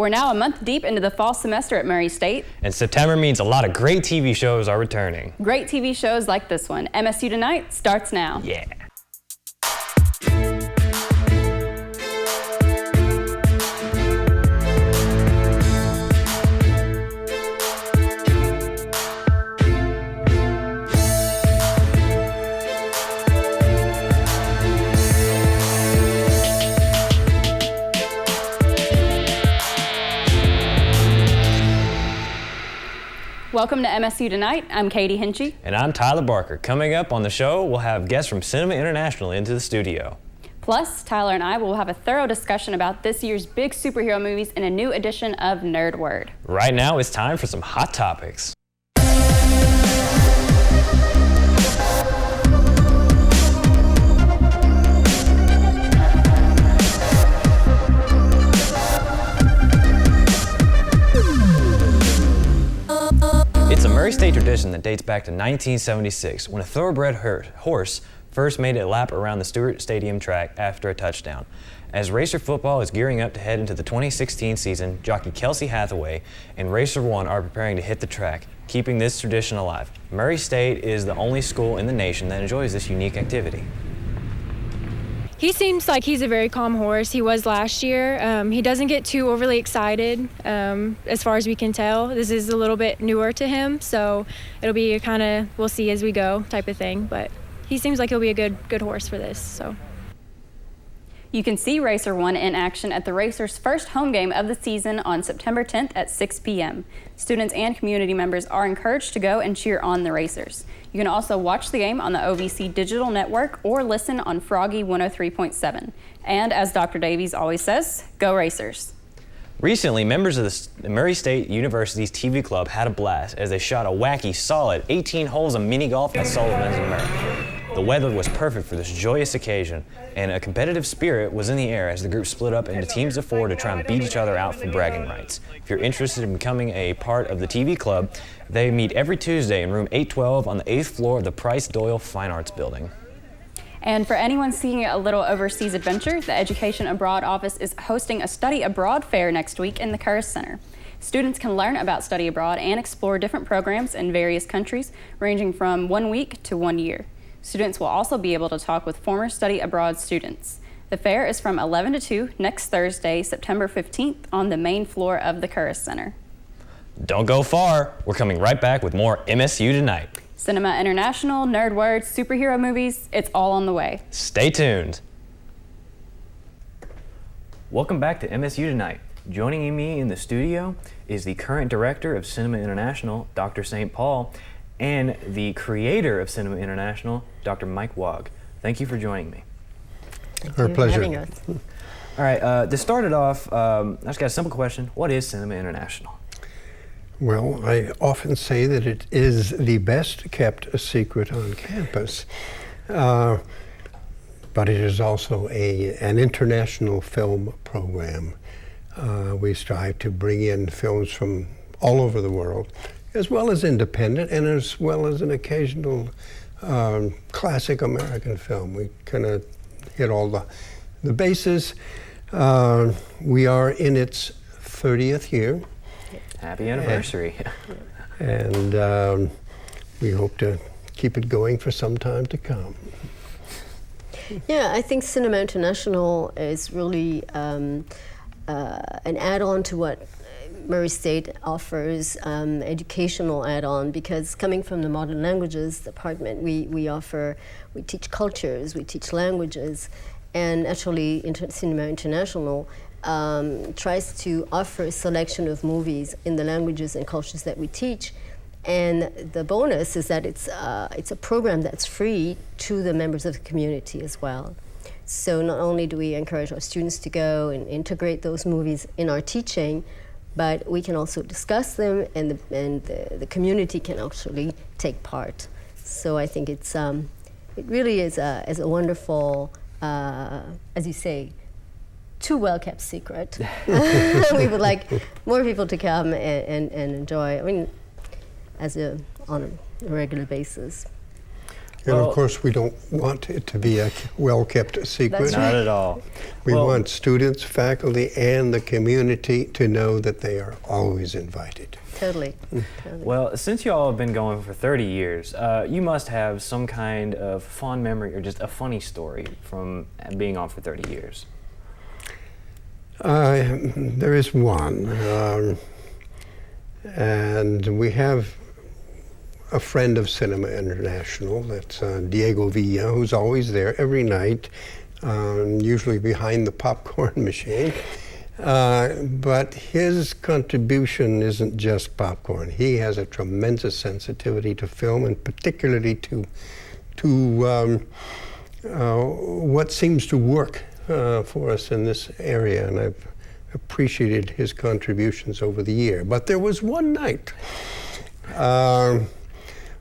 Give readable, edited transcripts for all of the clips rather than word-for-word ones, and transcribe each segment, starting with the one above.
We're now a month deep into the fall semester at Murray State. And September means a lot of great TV shows are returning. Great TV shows like this one. MSU Tonight starts now. Yeah. Welcome to MSU Tonight. I'm Katie Hinchy. And I'm Tyler Barker. Coming up on the show, we'll have guests from Cinema International into the studio. Plus, Tyler and I will have a thorough discussion about this year's big superhero movies in a new edition of Nerd Word. Right now, it's time for some hot topics. It's a Murray State tradition that dates back to 1976 when a thoroughbred horse first made a lap around the Stewart Stadium track after a touchdown. As Racer football is gearing up to head into the 2016 season, jockey Kelsey Hathaway and Racer 1 are preparing to hit the track, keeping this tradition alive. Murray State is the only school in the nation that enjoys this unique activity. He seems like he's a very calm horse. He was last year. He doesn't get too overly excited, as far as we can tell. This is a little bit newer to him, so it'll be a kind of we'll see as we go type of thing. But he seems like he'll be a good horse for this. So. You can see Racer 1 in action at the Racers' first home game of the season on September 10th at 6 p.m. Students and community members are encouraged to go and cheer on the Racers. You can also watch the game on the OVC Digital Network or listen on Froggy 103.7. And as Dr. Davies always says, go Racers. Recently, members of the Murray State University's TV club had a blast as they shot a wacky, solid 18 holes of mini golf at Sullivan's in Murray. The weather was perfect for this joyous occasion, and a competitive spirit was in the air as the group split up into teams of 4 to try and beat each other out for bragging rights. If you're interested in becoming a part of the TV club, they meet every Tuesday in room 812 on the 8th floor of the Price Doyle Fine Arts Building. And for anyone seeking a little overseas adventure, the Education Abroad Office is hosting a Study Abroad fair next week in the Curris Center. Students can learn about study abroad and explore different programs in various countries, ranging from 1 week to 1 year. Students will also be able to talk with former study abroad students. The fair is from 11 to 2 next Thursday, September 15th on the main floor of the Curris Center. Don't go far. We're coming right back with more MSU Tonight. Cinema International, Nerd Word, superhero movies, it's all on the way. Stay tuned. Welcome back to MSU Tonight. Joining me in the studio is the current director of Cinema International, Dr. St. Paul, and the creator of Cinema International, Dr. Mike Wog. Thank you for joining me. Our pleasure. All right, to start it off, I just got a simple question. What is Cinema International? Well, I often say that it is the best kept secret on campus, but it is also an international film program. We strive to bring in films from all over the world, as well as independent and as well as an occasional classic American film. We kind of hit all the bases. We are in its 30th year. Happy anniversary. And we hope to keep it going for some time to come. Yeah, I think Cinema International is really an add-on to what Murray State offers, educational add-on, because coming from the Modern Languages Department, we teach cultures, we teach languages, and actually Cinema International tries to offer a selection of movies in the languages and cultures that we teach. And the bonus is that it's a program that's free to the members of the community as well. So not only do we encourage our students to go and integrate those movies in our teaching, but we can also discuss them, and the community can actually take part. So I think it really is a wonderful, as you say, too well-kept secret. We would like more people to come and enjoy, on a regular basis. And Well, of course, we don't want it to be a well-kept secret. That's not at all. We Well, want students, faculty, and the community to know that they are always invited. Totally. Totally. Well, since you all have been going for 30 years, you must have some kind of fond memory or just a funny story from being on for 30 years. There is one, and we have a friend of Cinema International, that's Diego Villa, who's always there every night, usually behind the popcorn machine. But his contribution isn't just popcorn. He has a tremendous sensitivity to film, and particularly to what seems to work for us in this area, and I've appreciated his contributions over the year. But there was one night,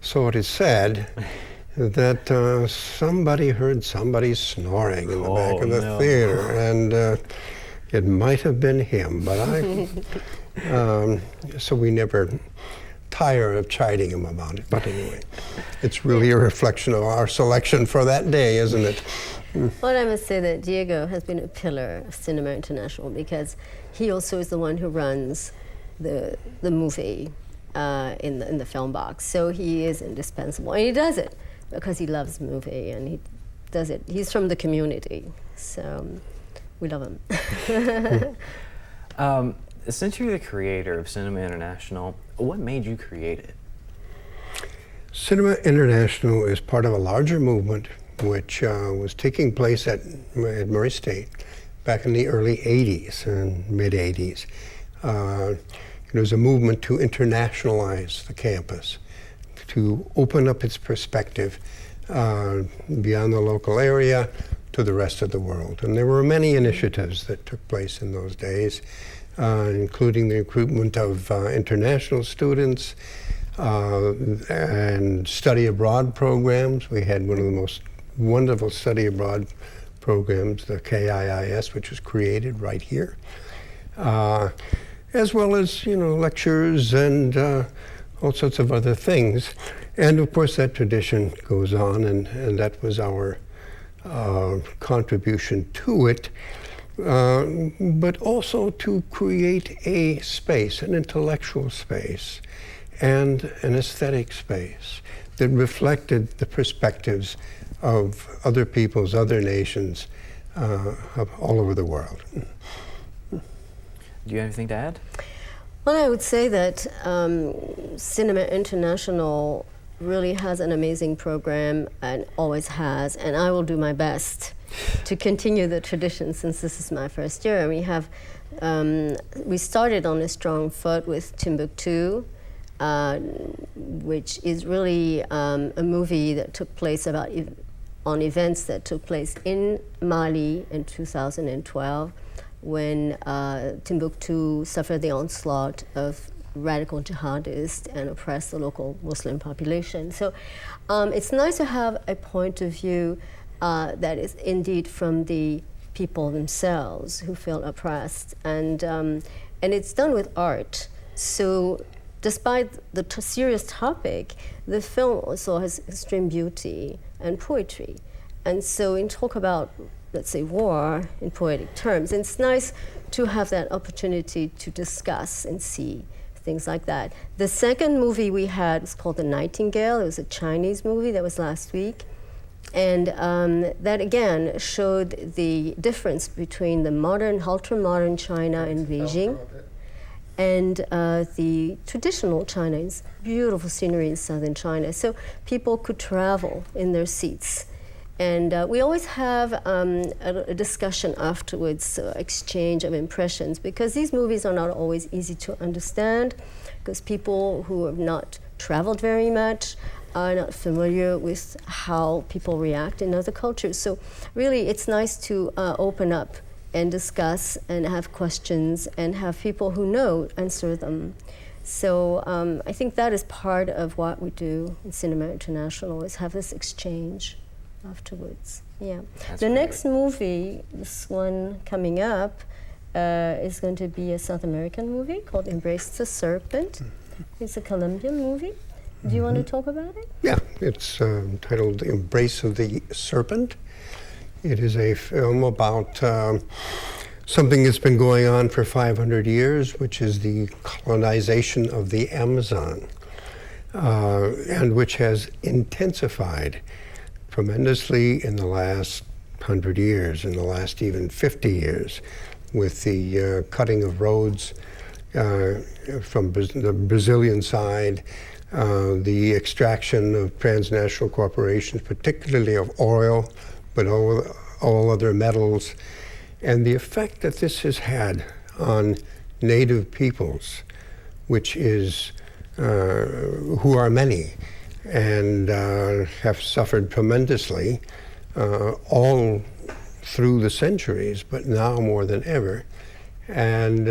so it is said, that somebody heard somebody snoring in the back of the theater, and it might have been him, but so we never tire of chiding him about it. But anyway, it's really a reflection of our selection for that day, isn't it? Well, I must say that Diego has been a pillar of Cinema International, because he also is the one who runs the movie in the film box. So he is indispensable, and he does it because he loves movie, and he does it. He's from the community, so we love him. Since you're the creator of Cinema International, what made you create it? Cinema International is part of a larger movement which was taking place at Murray State back in the early 80s and mid 80s. It was a movement to internationalize the campus, to open up its perspective beyond the local area to the rest of the world. And there were many initiatives that took place in those days, including the recruitment of international students and study abroad programs. We had one of the most wonderful study abroad programs, the KIIS, which was created right here, as well as, lectures and all sorts of other things. And of course that tradition goes on, and that was our contribution to it, but also to create a space, an intellectual space, and an aesthetic space that reflected the perspectives of other peoples, other nations, all over the world. Do you have anything to add? Well, I would say that Cinema International really has an amazing program, and always has, and I will do my best to continue the tradition, since this is my first year. And we have, we started on a strong foot with Timbuktu, which is really a movie that took place on events that took place in Mali in 2012, when Timbuktu suffered the onslaught of radical jihadists and oppressed the local Muslim population. So it's nice to have a point of view that is indeed from the people themselves who feel oppressed, and it's done with art. So despite the serious topic, the film also has extreme beauty and poetry. And so in talk about, let's say, war in poetic terms, and it's nice to have that opportunity to discuss and see things like that. The second movie we had was called The Nightingale. It was a Chinese movie that was last week. And that again showed the difference between the modern, ultra-modern China in Beijing and the traditional China, is beautiful scenery in southern China. So people could travel in their seats. And we always have a discussion afterwards, exchange of impressions, because these movies are not always easy to understand, because people who have not traveled very much are not familiar with how people react in other cultures. So really it's nice to open up and discuss and have questions and have people who know answer them. So I think that is part of what we do in Cinema International, is have this exchange afterwards. Yeah. That's the great. next movie, this one coming up, is going to be a South American movie called Embrace the Serpent. It's a Colombian movie, Do you want to talk about it? Yeah, it's titled The Embrace of the Serpent. It is a film about something that's been going on for 500 years, which is the colonization of the Amazon, and which has intensified tremendously in the last 100 years, in the last even 50 years, with the cutting of roads from the Brazilian side, the extraction of transnational corporations, particularly of oil, but all other metals, and the effect that this has had on native peoples, which is, who are many, and have suffered tremendously all through the centuries, but now more than ever. And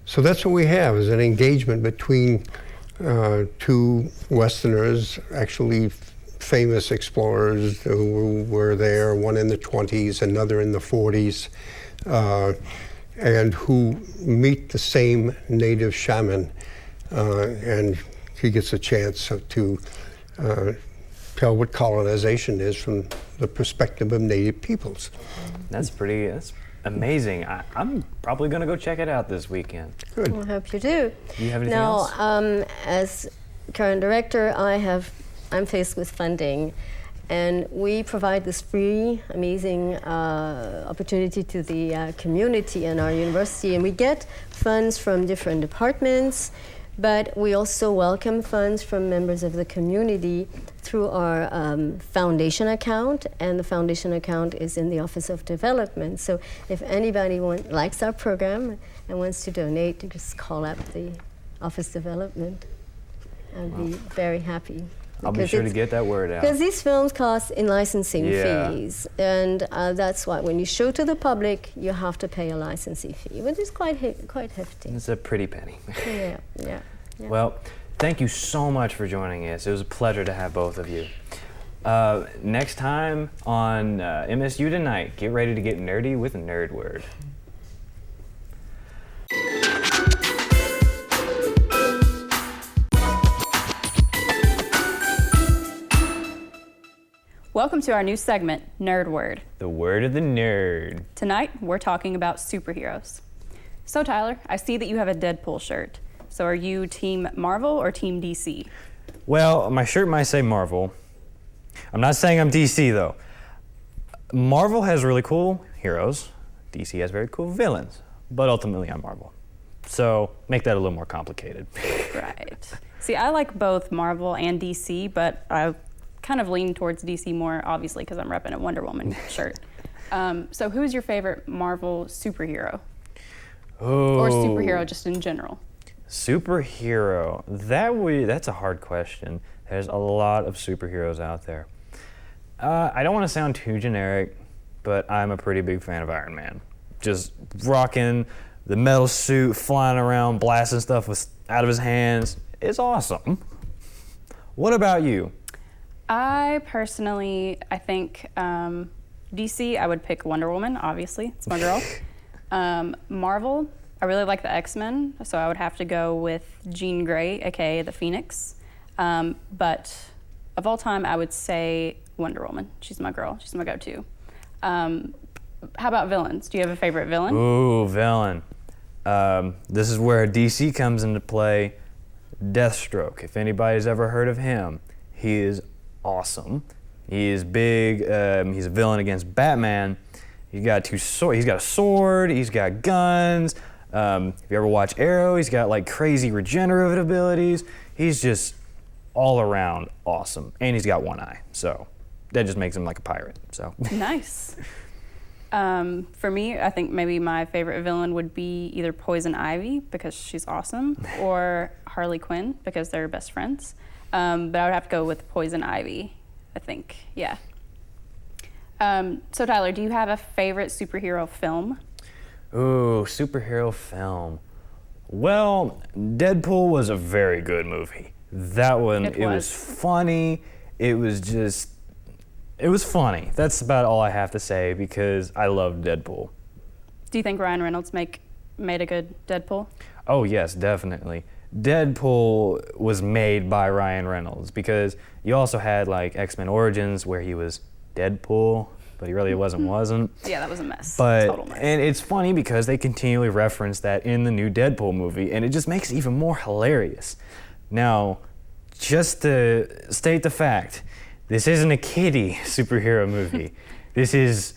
so that's what we have, is an engagement between two Westerners, actually famous explorers who were there, one in the 20s, another in the 40s, and who meet the same native shaman, and he gets a chance to tell what colonization is from the perspective of native peoples. That's amazing. I'm probably going to go check it out this weekend. Good. I hope you do. Do you have anything else? Now, as current director, I'm faced with funding, and we provide this free, amazing opportunity to the community and our university, and we get funds from different departments, but we also welcome funds from members of the community through our foundation account, and the foundation account is in the Office of Development. So if anybody likes our program and wants to donate, just call up the Office Development. I'd be very happy. I'll be sure to get that word out. Because these films cost in licensing fees, and that's why when you show to the public, you have to pay a licensing fee, which is quite hefty. It's a pretty penny. Yeah. Well, thank you so much for joining us. It was a pleasure to have both of you. Next time on MSU Tonight, get ready to get nerdy with Nerd Word. Welcome to our new segment, Nerd Word. The word of the nerd. Tonight, we're talking about superheroes. So Tyler, I see that you have a Deadpool shirt. So are you Team Marvel or Team DC? Well, my shirt might say Marvel. I'm not saying I'm DC though. Marvel has really cool heroes. DC has very cool villains. But ultimately I'm Marvel. So make that a little more complicated. Right. See, I like both Marvel and DC, but I kind of lean towards DC more, obviously, because I'm repping a Wonder Woman shirt. So who's your favorite Marvel superhero? Or superhero just in general? Superhero. That's a hard question. There's a lot of superheroes out there. I don't want to sound too generic, but I'm a pretty big fan of Iron Man. Just rocking the metal suit, flying around, blasting stuff out of his hands. It's awesome. What about you? I think DC, I would pick Wonder Woman, obviously, it's my girl. Marvel, I really like the X-Men, so I would have to go with Jean Grey, aka the Phoenix. But of all time, I would say Wonder Woman. She's my girl, she's my go-to. How about villains? Do you have a favorite villain? Ooh, villain. This is where DC comes into play. Deathstroke, if anybody's ever heard of him, he is awesome. He is big. He's a villain against Batman. He's got a sword. He's got guns. If you ever watch Arrow, he's got like crazy regenerative abilities. He's just all around awesome, and he's got one eye. So that just makes him like a pirate. So nice. For me, I think maybe my favorite villain would be either Poison Ivy because she's awesome, or Harley Quinn because they're best friends. But I would have to go with Poison Ivy, I think, yeah. So Tyler, do you have a favorite superhero film? Ooh, superhero film. Well, Deadpool was a very good movie. That one, it was funny. It was funny. That's about all I have to say because I love Deadpool. Do you think Ryan Reynolds made a good Deadpool? Oh yes, definitely. Deadpool was made by Ryan Reynolds, because you also had like X-Men Origins where he was Deadpool, but he really wasn't. Yeah, that was a mess. But Total mess. and it's funny because they continually reference that in the new Deadpool movie, and it just makes it even more hilarious. Now, just to state the fact, this isn't a kiddie superhero movie. This is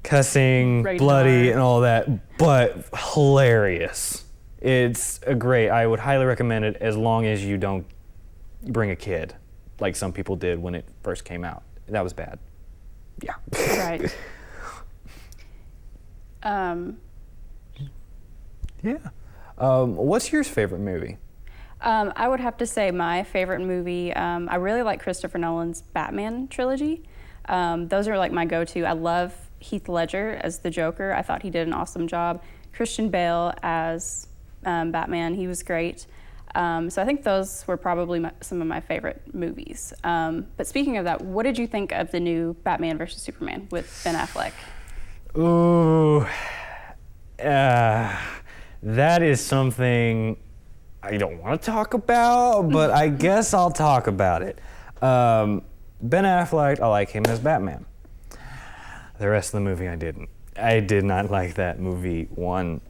cussing, Rated bloody, R. and all that, but hilarious. It's I would highly recommend it, as long as you don't bring a kid, like some people did when it first came out. That was bad. Yeah. Right. Yeah. What's your favorite movie? I would have to say my favorite movie, I really like Christopher Nolan's Batman trilogy. Those are like my go-to. I love Heath Ledger as the Joker. I thought he did an awesome job. Christian Bale as Batman, he was great. So I think those were probably some of my favorite movies. But speaking of that, what did you think of the new Batman vs. Superman with Ben Affleck? Ooh, that is something I don't want to talk about, but I guess I'll talk about it. Ben Affleck, I like him as Batman. The rest of the movie I didn't. I did not like that movie one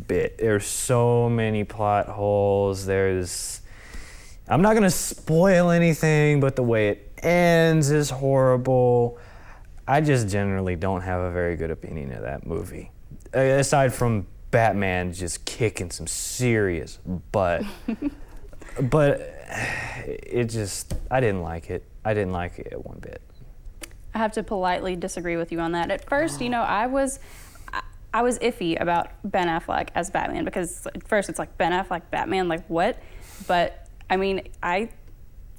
bit. There's so many plot holes. I'm not gonna spoil anything, but the way it ends is horrible. I just generally don't have a very good opinion of that movie. Aside from Batman just kicking some serious butt. But I didn't like it. I didn't like it one bit. I have to politely disagree with you on that. At first, I was iffy about Ben Affleck as Batman, because at first it's like, Ben Affleck, Batman, like what? But I mean,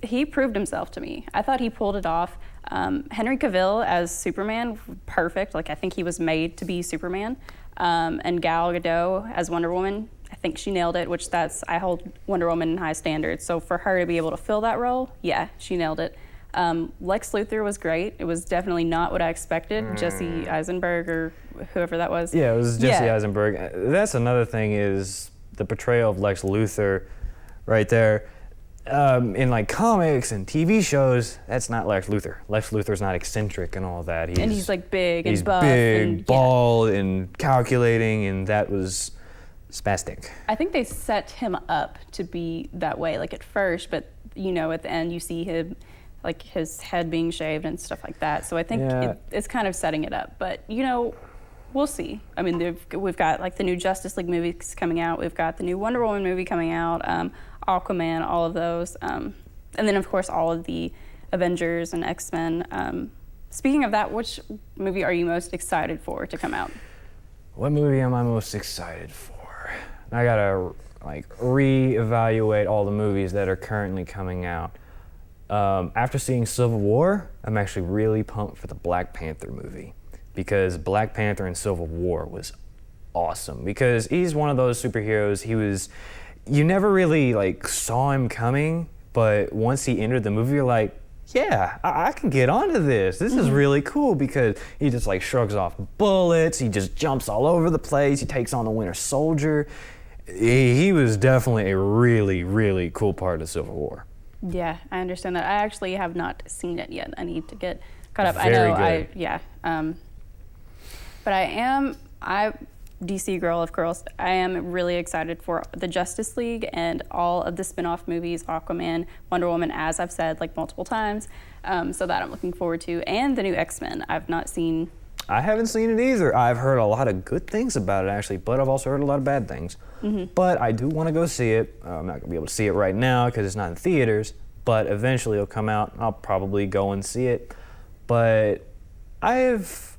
he proved himself to me. I thought he pulled it off. Henry Cavill as Superman, perfect. Like, I think he was made to be Superman. And Gal Gadot as Wonder Woman, I think she nailed it, which I hold Wonder Woman in high standards. So for her to be able to fill that role, yeah, she nailed it. Lex Luthor was great. It was definitely not what I expected. Jesse Eisenberg, or whoever that was. Yeah, it was Jesse Eisenberg. That's another thing, is the portrayal of Lex Luthor right there. In like comics and TV shows, that's not Lex Luthor. Lex Luthor's not eccentric and all that. He's like big and buff. He's big, and bald, and calculating, and that was spastic. I think they set him up to be that way, like at first, but at the end you see him, like his head being shaved and stuff like that. So I think it's kind of setting it up. But we'll see. I mean, we've got like the new Justice League movies coming out. We've got the new Wonder Woman movie coming out. Aquaman, all of those. And then of course all of the Avengers and X-Men. Speaking of that, which movie are you most excited for to come out? What movie am I most excited for? I gotta reevaluate all the movies that are currently coming out. After seeing Civil War, I'm actually really pumped for the Black Panther movie, because Black Panther in Civil War was awesome, because he's one of those superheroes. You never really saw him coming, but once he entered the movie, you're like, yeah, I can get onto this. This is really cool, because he just shrugs off bullets. He just jumps all over the place. He takes on the Winter Soldier. He was definitely a really, really cool part of Civil War. Yeah, I understand that. I actually have not seen it yet. I need to get caught up. Very I know. good. But I DC girl, of course. I am really excited for the Justice League and all of the spin-off movies, Aquaman, Wonder Woman, as I've said multiple times. So that I'm looking forward to, and the new X-Men. I've not seen. I haven't seen it either. I've heard a lot of good things about it, actually, but I've also heard a lot of bad things. But I do want to go see it. I'm not going to be able to see it right now because it's not in theaters, but eventually it'll come out. I'll probably go and see it. But I've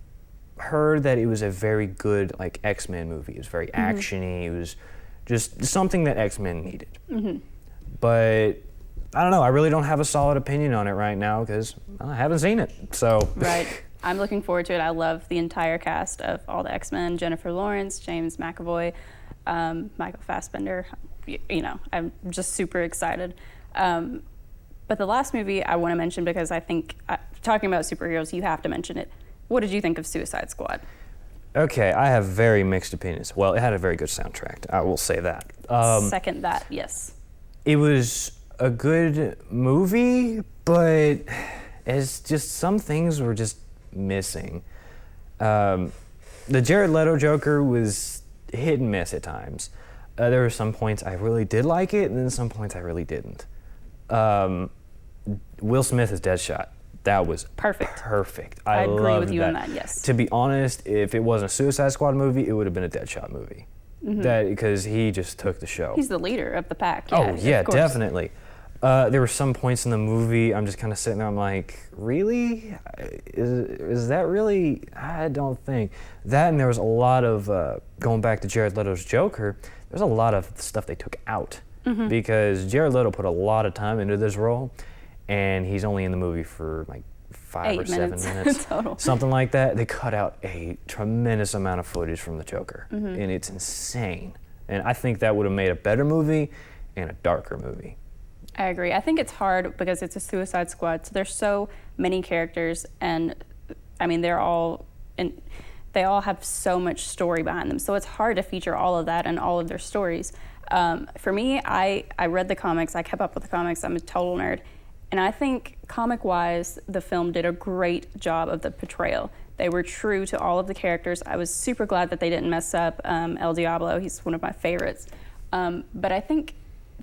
heard that it was a very good X-Men movie. It was very actiony. It was just something that X-Men needed. But I don't know. I really don't have a solid opinion on it right now because I haven't seen it. So Right. I'm looking forward to it. I love the entire cast of all the X-Men: Jennifer Lawrence, James McAvoy, Michael Fassbender. I'm just super excited. But the last movie I want to mention, because I think talking about superheroes, you have to mention it. What did you think of Suicide Squad? Okay, I have very mixed opinions. Well, it had a very good soundtrack. I will say that. Second that, yes. It was a good movie, but it's just some things were just missing. The Jared Leto Joker was hit and miss at times. There were some points I really did like it, and then some points I really didn't. Will Smith as Deadshot. That was perfect. I agree loved with you on that, yes. To be honest, if it wasn't a Suicide Squad movie, it would have been a Deadshot movie. Because he just took the show. He's the leader of the pack. Oh, yeah, of course. definitely. There were some points in the movie, I'm just kind of sitting there, I'm like, really? Is that really? I don't think. That, and there was a lot of, going back to Jared Leto's Joker, there's a lot of stuff they took out. Because Jared Leto put a lot of time into this role, and he's only in the movie for like 5 or 7 minutes. Total. Something like that. They cut out a tremendous amount of footage from the Joker, and it's insane. And I think that would have made a better movie and a darker movie. I agree. I think it's hard because it's a Suicide Squad, so there's so many characters, and I mean they all have so much story behind them. So it's hard to feature all of that and all of their stories. For me, I read the comics. I kept up with the comics. I'm a total nerd. And I think comic-wise, the film did a great job of the portrayal. They were true to all of the characters. I was super glad that they didn't mess up El Diablo. He's one of my favorites. But I think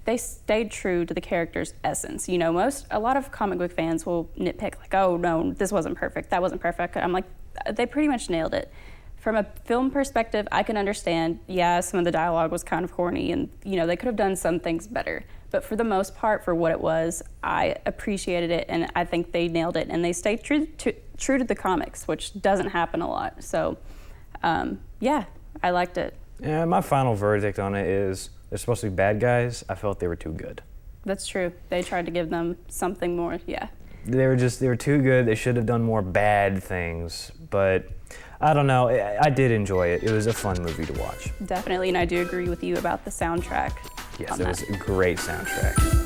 they stayed true to the character's essence. You know, a lot of comic book fans will nitpick, like, oh, no, this wasn't perfect, that wasn't perfect. I'm like, they pretty much nailed it. From a film perspective, I can understand, yeah, some of the dialogue was kind of corny and, you know, they could have done some things better. But for the most part, for what it was, I appreciated it, and I think they nailed it. And they stayed true to the comics, which doesn't happen a lot. So, yeah, I liked it. Yeah, my final verdict on it is they're supposed to be bad guys. I felt they were too good. That's true. They tried to give them something more, yeah. They were too good. They should have done more bad things. But I don't know. I did enjoy it. It was a fun movie to watch. Definitely, and I do agree with you about the soundtrack. Yes, it was a great soundtrack.